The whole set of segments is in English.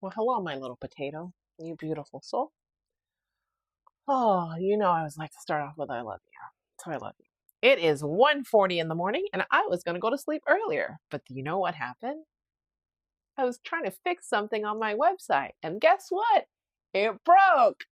Well, hello, my little potato, you beautiful soul. Oh, I always like to start off with I love you. So I love you. It is 1:40 in the morning and I was going to go to sleep earlier. But do you know what happened? I was trying to fix something on my website and guess what? It broke.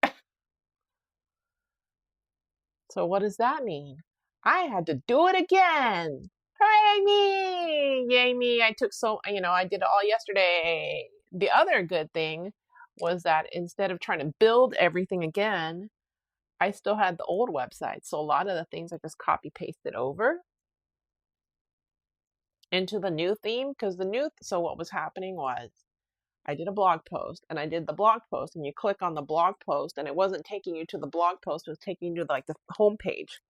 So what does that mean? I had to do it again. Hooray me! Yay me. I did it all yesterday. The other good thing was that instead of trying to build everything again, I still had the old website. So a lot of the things I just copy pasted over into the new theme because so what was happening was I did a blog post and I did the blog post and you click on the blog post and it wasn't taking you to the blog post, it was taking you to like the home page.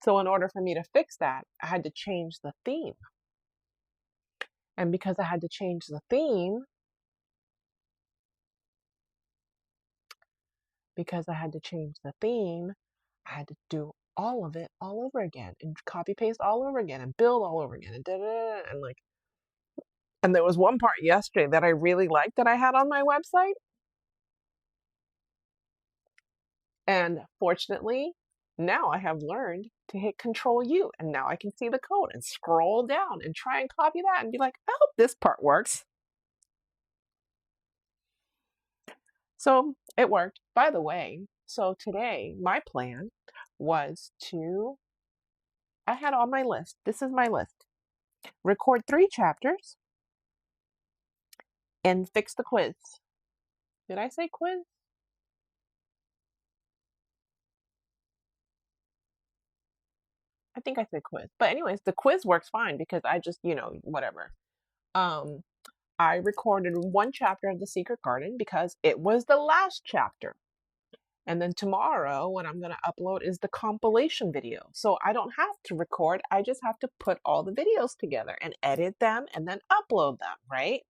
So in order for me to fix that, I had to change the theme. And because I had to change the theme, I had to do all of it all over again and copy paste all over again and build all over again and and there was one part yesterday that I really liked that I had on my website. And fortunately, now I have learned to hit Control U and now I can see the code and scroll down and try and copy that and be like, I hope this part works. So it worked. By the way, so today my plan was I had on my list, this is my list, record 3 chapters and fix the quiz. Did I say quiz? I think I said quiz. But anyways, the quiz works fine because I just, whatever. Um, I recorded 1 chapter of The Secret Garden because it was the last chapter. And then tomorrow, what I'm going to upload is the compilation video. So I don't have to record. I just have to put all the videos together and edit them and then upload them, right?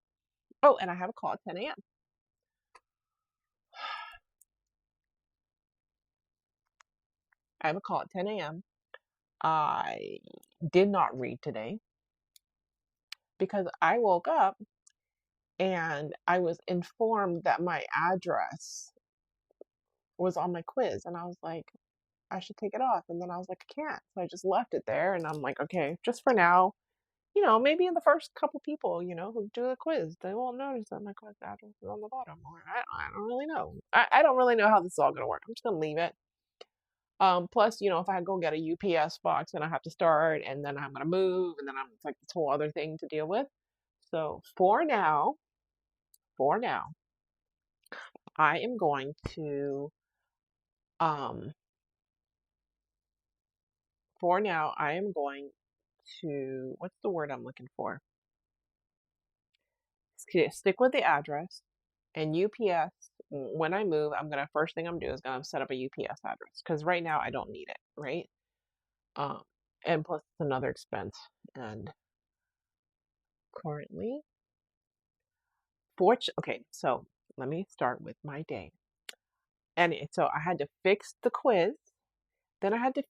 Oh, and I have a call at 10 a.m. I have a call at 10 a.m. I did not read today because I woke up and I was informed that my address was on my quiz. And I was like, I should take it off. And then I was like, I can't. So I just left it there. And I'm like, okay, just for now, maybe in the first couple people, who do the quiz, they won't notice that my quiz address is on the bottom. Or I don't really know. I don't really know how this is all going to work. I'm just going to leave it. Plus, if I go get a UPS box and I have to start and then I'm going to move and then it's like this whole other thing to deal with. So for now, I am going to, um, for now, I am going to, what's the word I'm looking for? Stick with the address and UPS. When I move, first thing I'm doing is gonna set up a UPS address because right now I don't need it, right? Um, and plus it's another expense. And currently, okay, so let me start with my day. And so I had to fix the quiz. Then I had to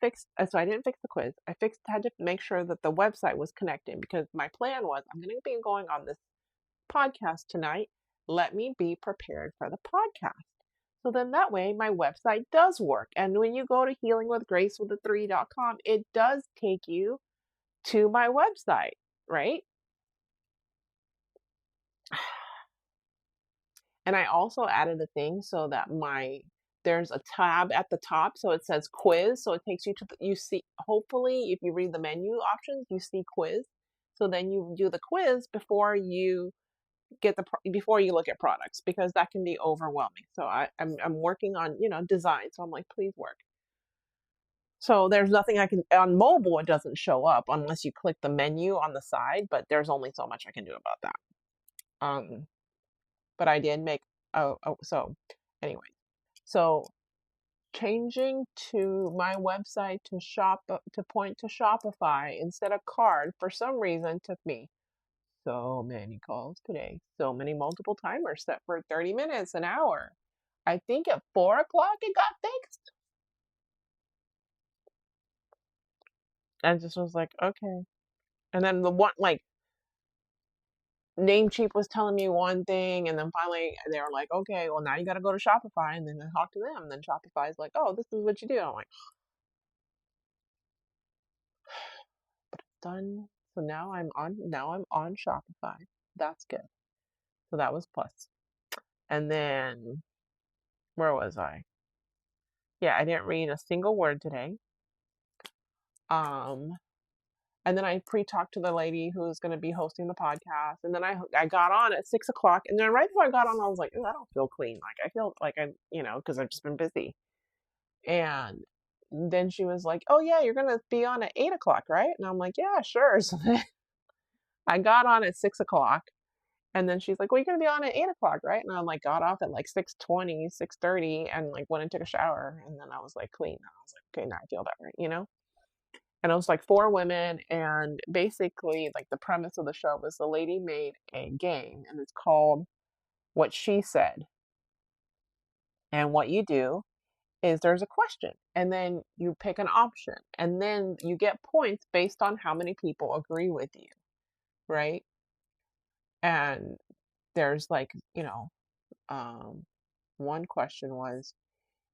so I didn't fix the quiz. Had to make sure that the website was connected because my plan was I'm going to be going on this podcast tonight. Let me be prepared for the podcast. So then that way my website does work. And when you go to healingwithgracewith3.com, it does take you to my website, right? And I also added a thing so that there's a tab at the top. So it says quiz. So it takes you to, you see, hopefully if you read the menu options, you see quiz. So then you do the quiz before you before you look at products because that can be overwhelming. So I'm working on, design. So I'm like, please work. So there's nothing I can, on mobile, it doesn't show up unless you click the menu on the side, but there's only so much I can do about that. But I did make, so anyway, so changing to my website to point to Shopify instead of card for some reason took me so many calls today, so many multiple timers set for 30 minutes, an hour. I think at 4 o'clock it got fixed. I just was like, okay. And then the one, like, Namecheap was telling me one thing, and then finally they were like, okay, well, now you got to go to Shopify and then talk to them. And then Shopify is like, oh, this is what you do. I'm like, done. So now I'm on Shopify. That's good. So that was plus. And then where was I? Yeah, I didn't read a single word today. Um, and then I pre-talked to the lady who's going to be hosting the podcast. And then I got on at 6 o'clock. And then right before I got on, I was like, I don't feel clean. Like I feel like because I've just been busy. And then she was like, oh yeah, you're going to be on at 8 o'clock, right? And I'm like, yeah, sure. So then I got on at 6 o'clock. And then she's like, well, you're going to be on at 8 o'clock, right? And I like got off at like 6:20, 6:30, and like went and took a shower. And then I was like clean. I was like, okay, now I feel better. And it was like four women. And basically, like the premise of the show was the lady made a game, and it's called What She Said. And what you do is there's a question, and then you pick an option, and then you get points based on how many people agree with you, right? And there's like, one question was,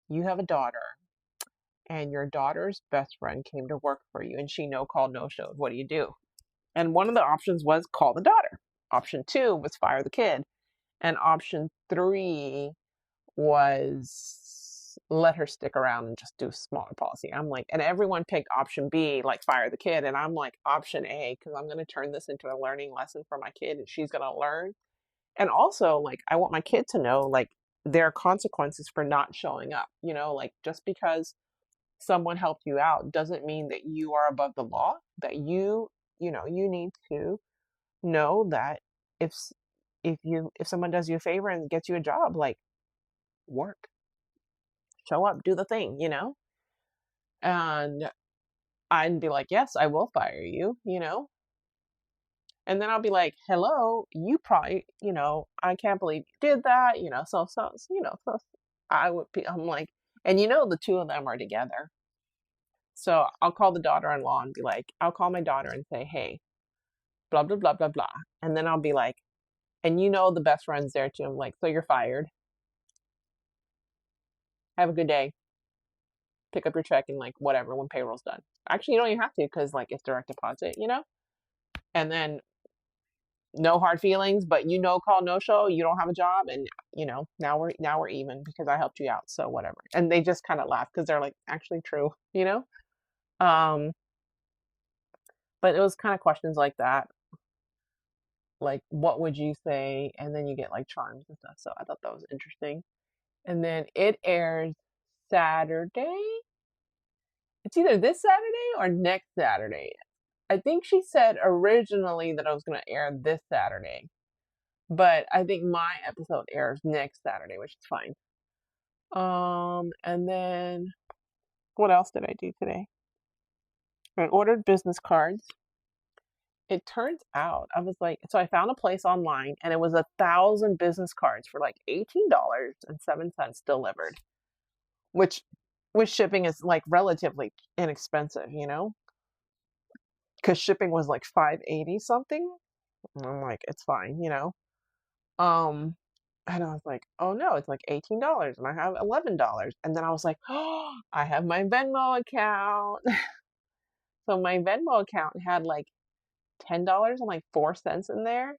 you have a daughter, and your daughter's best friend came to work for you, and she no called, no showed. What do you do? And one of the options was call the daughter. Option 2 was fire the kid. And option 3 was let her stick around and just do smaller policy. I'm like, and everyone picked option B, like fire the kid. And I'm like, option A, because I'm going to turn this into a learning lesson for my kid, and she's going to learn. And also, like, I want my kid to know, like, there are consequences for not showing up. Like, just because someone helped you out doesn't mean that you are above the law, that you need to know that if if someone does you a favor and gets you a job, like, work, show up, do the thing. And I'd be like, yes, I will fire you. And then I'll be like, hello, you probably, I can't believe you did that, so I'm like, and the two of them are together. So I'll call the daughter-in-law and be like, I'll call my daughter and say, hey, blah, blah, blah, blah, blah. And then I'll be like, and the best friend's there too. I'm like, so you're fired. Have a good day. Pick up your check and like whatever when payroll's done. Actually, you don't even have to, because like it's direct deposit. And then no hard feelings, but call, no show, you don't have a job, and now we're even because I helped you out. So whatever. And they just kind of laugh because they're like, actually true. Um, but it was kind of questions like that. Like, what would you say? And then you get like charms and stuff. So I thought that was interesting. And then it airs Saturday. It's either this Saturday or next Saturday. I think she said originally that I was going to air this Saturday, but I think my episode airs next Saturday, which is fine. And then what else did I do today? I ordered business cards. It turns out I was like, so I found a place online, and it was 1,000 business cards for like $18.07 delivered, which with shipping is like relatively inexpensive, because shipping was like $5.80 something. And I'm like, it's fine. Um, and I was like, oh no, it's like $18 and I have $11. And then I was like, oh, I have my Venmo account. So my Venmo account had like $10 and like 4 cents in there.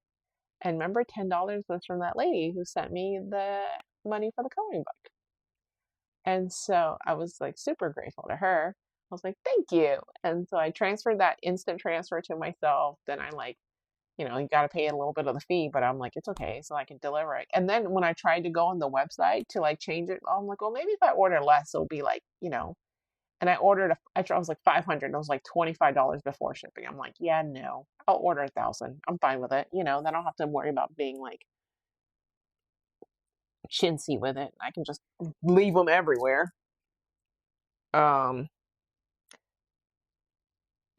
And remember, $10 was from that lady who sent me the money for the coloring book. And so I was like super grateful to her. I was like, thank you. And so I transferred that instant transfer to myself. Then I like, you got to pay a little bit of the fee, but I'm like, it's okay. So I can deliver it. And then when I tried to go on the website to like change it, I'm like, well, maybe if I order less, it'll be like, and I ordered, I was like 500. And it was like $25 before shipping. I'm like, yeah, no, I'll order 1,000. I'm fine with it. Then I don't have to worry about being like chintzy with it. I can just leave them everywhere. Um,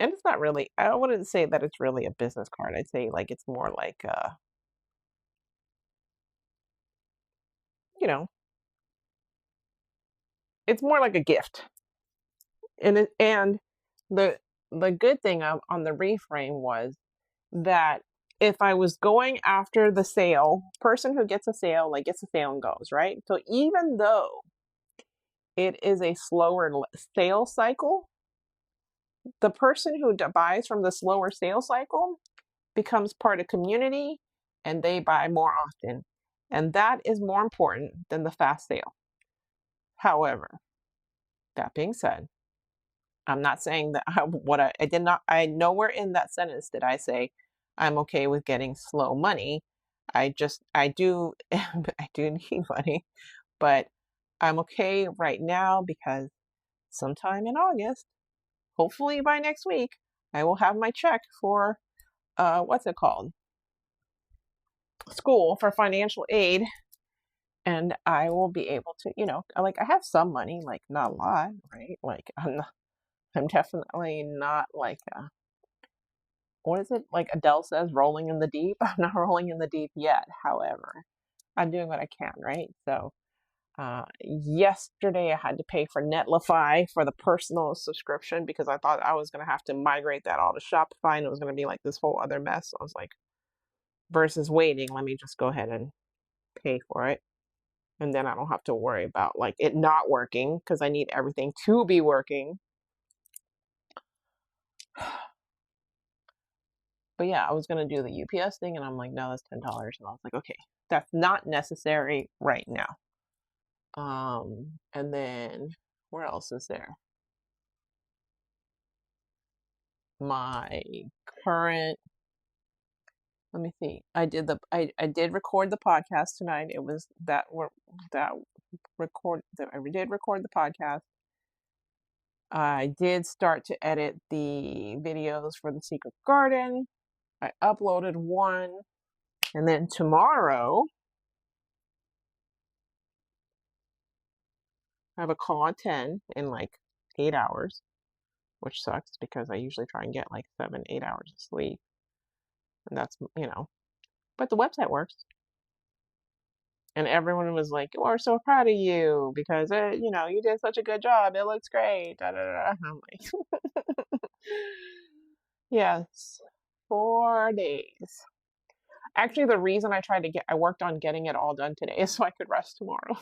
and it's not really, I wouldn't say that it's really a business card. I'd say like it's more like you know, it's more like a gift. And the good thing on the reframe was that if I was going after the sale, person who gets a sale, like gets a sale and goes, right? So even though it is a slower sales cycle, the person who buys from the slower sales cycle becomes part of community and they buy more often. And that is more important than the fast sale. However, that being said, I'm not saying that I did not, I nowhere in that sentence did I say I'm okay with getting slow money. I do, I do need money, but I'm okay right now because sometime in August, hopefully by next week, I will have my check for, what's it called? School for financial aid. And I will be able to, like I have some money, like not a lot, right? Like I'm definitely not like what is it? Like Adele says, rolling in the deep. I'm not rolling in the deep yet. However, I'm doing what I can, right? So, yesterday I had to pay for Netlify for the personal subscription because I thought I was going to have to migrate that all to Shopify and it was going to be like this whole other mess. So I was like, versus waiting, let me just go ahead and pay for it. And then I don't have to worry about like it not working because I need everything to be working. But yeah, I was gonna do the UPS thing, and I'm like, no, that's $10, and I was like, okay, that's not necessary right now. And then where else is there? My current. Let me see. I did record the podcast tonight. It was that I did record the podcast. I did start to edit the videos for the Secret Garden. I uploaded one, and then tomorrow I have a call at 10 in like 8 hours, which sucks because I usually try and get like 7, 8 hours of sleep. And that's, but the website works. And everyone was like, we're so proud of you because, you did such a good job. It looks great. Da, da, da. I'm like, yes, 4 days. Actually, the reason I worked on getting it all done today is so I could rest tomorrow.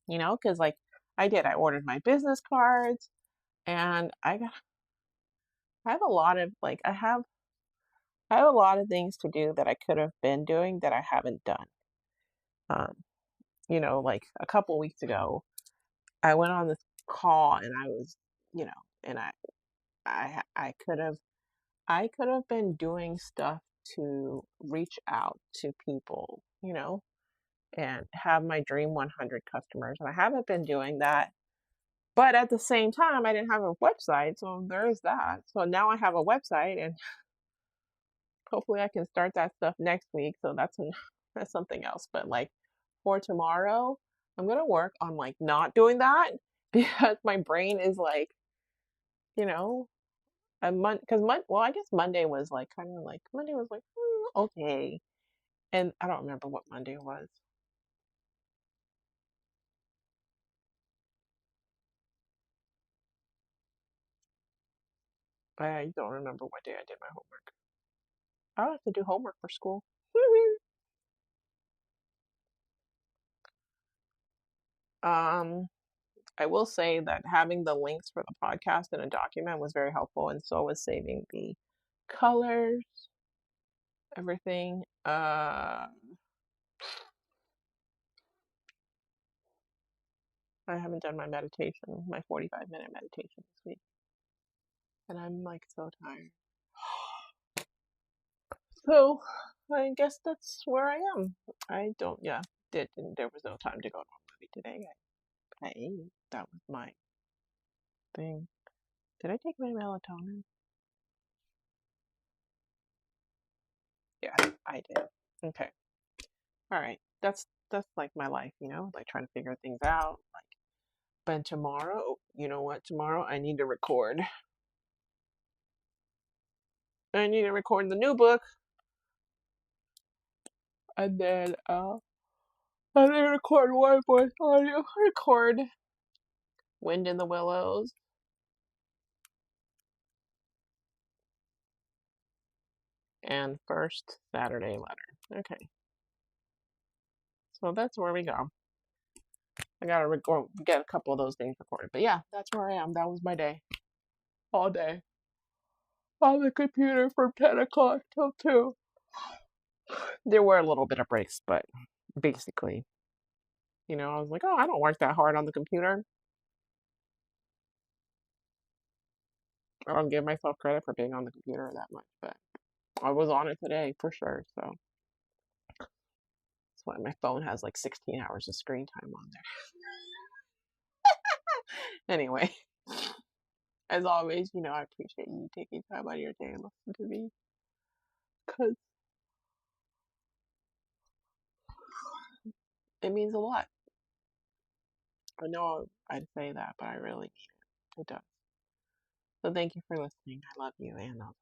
Because like I ordered my business cards and I have a lot of like I have a lot of things to do that I could have been doing that I haven't done. Um, like a couple weeks ago, I went on this call and I was, and I could have been doing stuff to reach out to people, and have my dream 100 customers. And I haven't been doing that. But at the same time, I didn't have a website, so there's that. So now I have a website, and hopefully I can start that stuff next week. So that's something else. But like for tomorrow, I'm gonna work on like not doing that because my brain is like, you know, well, I guess Monday was like kind of like Monday was like okay, and I don't remember what Monday was. I don't remember what day I did my homework. I have to do homework for school. um, I will say that having the links for the podcast in a document was very helpful, and so was saving the colors, everything. I haven't done my meditation, my 45-minute meditation this week, and I'm like so tired. So I guess that's where I am. I don't, yeah, there was no time to go to a movie today. I ate. That was my thing. Did I take my melatonin? Yeah, I did. Okay. All right. That's like my life, like trying to figure things out. Like, but tomorrow, you know what? Tomorrow I need to record. I need to record the new book, and then I need to record White Voice Audio. Record Wind in the Willows. and first Saturday letter. Okay, so that's where we go. I gotta get a couple of those things recorded. But yeah, that's where I am. That was my day. All day. On the computer from 10 o'clock till 2. There were a little bit of breaks, but basically, I was like, oh, I don't work that hard on the computer. I don't give myself credit for being on the computer that much, but I was on it today for sure. So that's why my phone has like 16 hours of screen time on there. Anyway, as always, I appreciate you taking time out of your day and listening to me because it means a lot. I know I'd say that, but I really mean it. It does. So thank you for listening. I love you, and I'll